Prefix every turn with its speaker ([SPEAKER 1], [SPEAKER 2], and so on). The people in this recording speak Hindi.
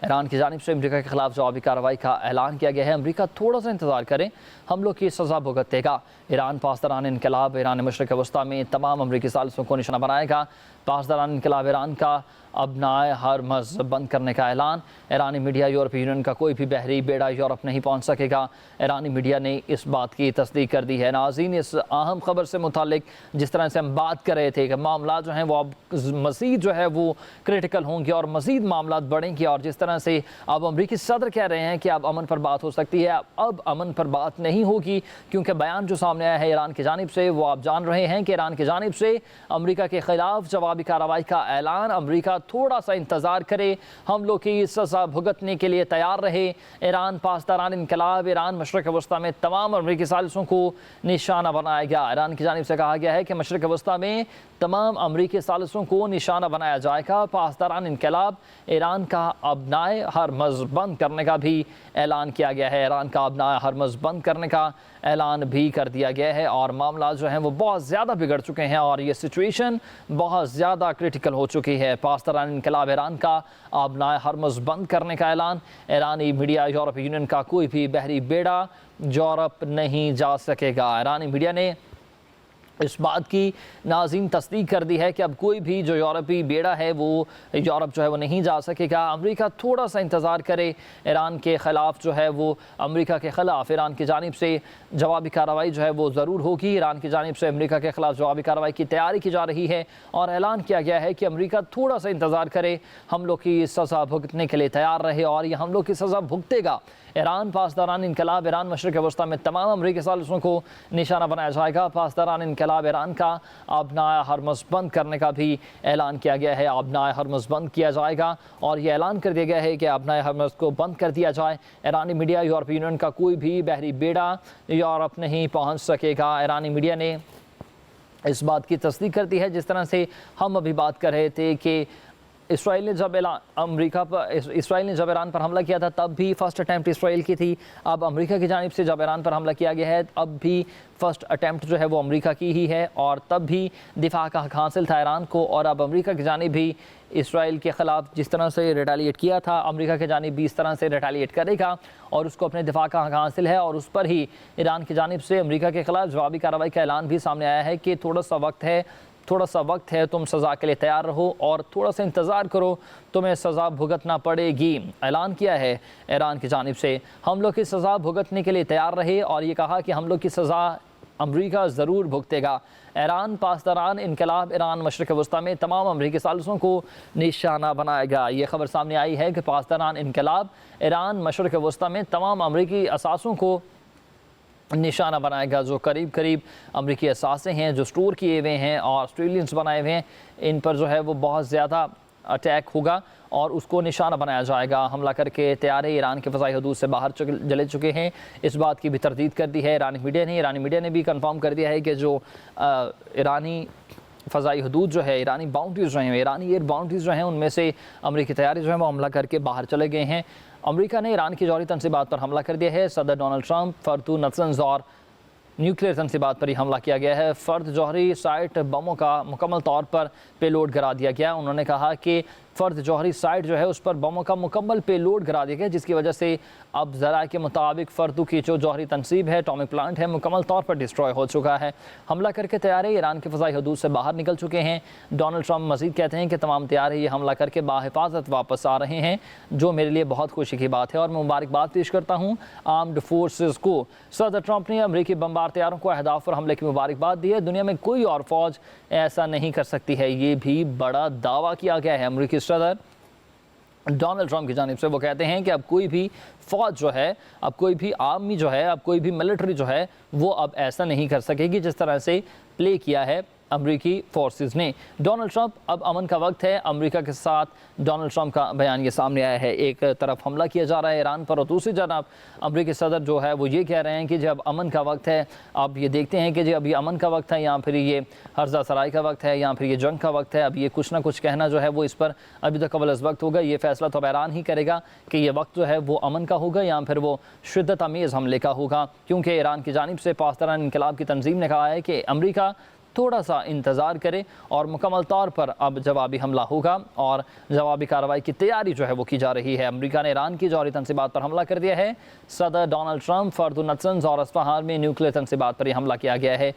[SPEAKER 1] ईरान की जानिब से अमरीका के खिलाफ जवाबी कार्रवाई का ऐलान किया गया है। अमरीका थोड़ा सा इंतजार करें, हमलों की सज़ा भुगतेगा। ईरान पास दौरान इनकलाब ईरान मशरक़ वस्ती में तमाम अमरीकी सालिसों को निशाना बनाएगा। पास दौरान इनकलाब ईरान का अबनाए हरमज़ बंद करने का ऐलान। ईरानी मीडिया यूरोपीय यूनियन का कोई भी बहरी बेड़ा यूरोप नहीं पहुँच सकेगा। ईरानी मीडिया ने इस बात की तस्दीक कर दी है। नाज़रीन, इस अहम खबर से मुतालिक जिस तरह से हम बात कर रहे थे कि मामला जो हैं वो अब मज़ीद जो है वो क्रिटिकल होंगे और मज़ीद मामला बढ़ेंगे, और जिस तरह से अब अमरीकी सदर कह रहे हैं कि अब अमन पर बात हो सकती है, अब अमन पर बात नहीं होगी, क्योंकि बयान जो सामने आया है ईरान की जानिब से वो आप जान रहे हैं कि ईरान की जानिब से अमरीका के खिलाफ जवाबी कार्रवाई का ऐलान। अमरीका थोड़ा सा इंतज़ार करे, हम लोग की सज़ा भुगतने के लिए तैयार रहे। ईरान पास दौरान इनकलाब ईरान मशरक़ वस्ती में तमाम अमरीकी सालिसों को निशाना बनाया गया। ईरान की जानिब से कहा गया है कि मशरक़ वस्ती में तमाम अमरीकी सालिसों को निशाना बनाया जाएगा। पास दौरान इनकलाब ईरान का अबनाए हरमज़ बंद करने का भी ऐलान किया गया है। ईरान का अबनाए हरमज़ बंद करने का ऐलान भी कर दिया गया है, और मामला जो है वो बहुत ज़्यादा बिगड़ चुके हैं और ये सिचुएशन बहुत ज़्यादा क्रिटिकल हो चुकी है। पास दौरान इनकलाब ईरान का अबनाए हरमज़ बंद करने का ऐलान। ईरानी मीडिया यूरोपीय यूनियन का कोई भी बहरी बेड़ा यूरोप नहीं जा सकेगा। ईरानी मीडिया ने इस बात की नाज़रीन तस्दीक कर दी है कि अब कोई भी जो यूरोपी बेड़ा है वो यूरोप जो है वो नहीं जा सकेगा। अमेरिका थोड़ा सा इंतज़ार करे, ईरान के ख़िलाफ़ जो है वो अमेरिका के ख़िलाफ़ ईरान की जानिब से जवाबी कार्रवाई जो है वो ज़रूर होगी। ईरान की जानिब से अमेरिका के ख़िलाफ़ जवाबी कार्रवाई की तैयारी की जा रही है, और ऐलान किया गया है कि अमेरिका थोड़ा सा इंतज़ार करे, हम लोग की सज़ा भुगतने के लिए तैयार रहे, और ये हम लोग की सज़ा भुगतेगा। ईरान पास दौरान इनकलाब ईरान मशरक़ वस्ती में तमाम अमरीकी सालिसों को निशाना बनाया जाएगा। पास दौरान इनकलाब ईरान का अबनाए हरमज़ बंद करने का भी ऐलान किया गया है। अबनाए हरमज़ बंद किया जाएगा, और ये ऐलान कर दिया गया है कि अबनाए हरमज़ को बंद कर दिया जाए। ईरानी मीडिया यूरोपीय यूनियन का कोई भी बहरी बेड़ा यूरोप नहीं पहुँच सकेगा। ईरानी मीडिया ने इस बात की तस्दीक कर दी है, जिस तरह से हम अभी बात कर रहे थे कि इसराइल ने जब इसराइल ने जब ईरान पर हमला किया था तब भी फ़र्स्ट अटैम्प्ट इसराइल की थी। अब अमेरिका की जानिब से जब ईरान पर हमला किया गया है अब भी फ़र्स्ट अटैम्प्ट जो है वो अमेरिका की ही है, और तब भी दिफा का हक़ हासिल था ईरान को। और अब अमेरिका की जानिब भी इसराइल के ख़िलाफ़ जिस तरह से रिटेलिएट किया था, अमेरिका की जानिब भी इस तरह से रिटेलिएट करेगा, और उसको अपने दिफा का हक़ हासिल है। और उस पर ही ईरान की जानिब से अमेरिका के ख़िलाफ़ जवाबी कार्रवाई का ऐलान भी सामने आया है कि थोड़ा सा वक्त है, तुम सज़ा के लिए तैयार रहो और थोड़ा सा इंतज़ार करो, तुम्हें सज़ा भुगतना पड़ेगी। ऐलान किया है ईरान की जानिब से, हम लोग की सज़ा भुगतने के लिए तैयार रहे, और ये कहा कि हम लोग की सज़ा अमरीका ज़रूर भुगतेगा। ईरान पास दौरान इनकलाब ईरान मशरक़ वस्ती में तमाम अमरीकी सालिसों को निशाना बनाएगा। ये खबर सामने आई है कि पास दौरान इनकलाब ईरान मशरक़ वस्ती में तमाम अमरीकी असासों को निशाना बनाएगा। जो करीब करीब अमरीकी असासे हैं जो स्टोर किए हुए हैं और ऑस्ट्रेलियंस बनाए हुए हैं, इन पर जो है वो बहुत ज़्यादा अटैक होगा और उसको निशाना बनाया जाएगा। हमला करके तैयारे ईरान के फ़ज़ाई हदूद से बाहर चले चुके हैं, इस बात की भी तरदीद कर दी है ईरानी मीडिया ने भी कंफर्म कर दिया है कि जो ईरानी फ़ज़ाई हदूद जो है, ईरानी बाउंड्रीज़ जो हैं, ईरानी एयर बाउंड्रीज़ जो हैं, उनमें से अमरीकी तैयारी जो है वो हमला करके बाहर चले गए हैं। अमेरिका ने ईरान की जौहरी तनसीबात पर हमला कर दिया है। सदर डोनाल्ड ट्रंप, फर्दू नतन्ज़ और न्यूक्लियर तनसीबात पर ही हमला किया गया है। फ़र्द जौहरी साइट बमों का मुकम्मल तौर पर पेलोड गिरा दिया गया। उन्होंने कहा कि फ़र्द जौहरी साइट जो है उस पर बमों का मुकम्मल पेलोड गिरा दिया गया, जिसकी वजह से अब ज़रा के मुताबिक फ़र्दू की जो जौहरी तनसीब है, एटॉमिक प्लांट है, मुकम्मल तौर पर डिस्ट्रॉय हो चुका है। हमला करके तैयारे ईरान के फ़ज़ाई हदूद से बाहर निकल चुके हैं। डोनाल्ड ट्रंप मज़ीद कहते हैं कि तमाम तैयारे ये हमला करके बाहिफाजत वापस आ रहे हैं, जो मेरे लिए बहुत खुशी की बात है और मैं मुबारकबाद पेश करता हूँ आर्म्ड फोर्सेस को। सदर ट्रंप ने अमरीकी बमबार तैयारों को अहदाफ पर हमले की मुबारकबाद दी है। दुनिया में कोई और फौज ऐसा नहीं कर सकती है, ये भी बड़ा दावा किया गया है अमरीकी सदर डोनाल्ड ट्रंप की जानिब से। वो कहते हैं कि अब कोई भी फ़ौज जो है, अब कोई भी आर्मी जो है, अब कोई भी मिलिट्री जो है वो अब ऐसा नहीं कर सकेगी जिस तरह से प्ले किया है अमरीकी फोर्सेस ने। डोनाल्ड ट्रंप, अब अमन का वक्त है, अमेरिका के साथ डोनाल्ड ट्रंप का बयान ये सामने आया है। एक तरफ हमला किया जा रहा है ईरान पर और दूसरी तरफ अमरीकी सदर जो है वो ये कह रहे हैं कि जब अमन का वक्त है, अब ये देखते हैं कि जब ये अमन का वक्त है या फिर ये हर्जा सराय का वक्त है या फिर ये जंग का वक्त है। अब ये कुछ ना कुछ कहना जो है वो इस पर अभी तक कबल अज़ वक्त होगा। ये फैसला तो अब ईरान ही करेगा कि ये वक्त जो है वो अमन का होगा या फिर वो शिद्दत अमेज़ हमले का होगा, क्योंकि ईरान की जानिब से पास दौरान इनकलाब की तंजीम ने कहा है कि अमरीका थोड़ा सा इंतज़ार करें और मुकम्मल तौर पर अब जवाबी हमला होगा और जवाबी कार्रवाई की तैयारी जो है वो की जा रही है। अमेरिका ने ईरान की जौहरी तनसीबात पर हमला कर दिया है। सदर डोनाल्ड ट्रंप, फर्दुन नत्सन्स और अस्फहान में न्यूक्लियर तनसीबात पर यह हमला किया गया है।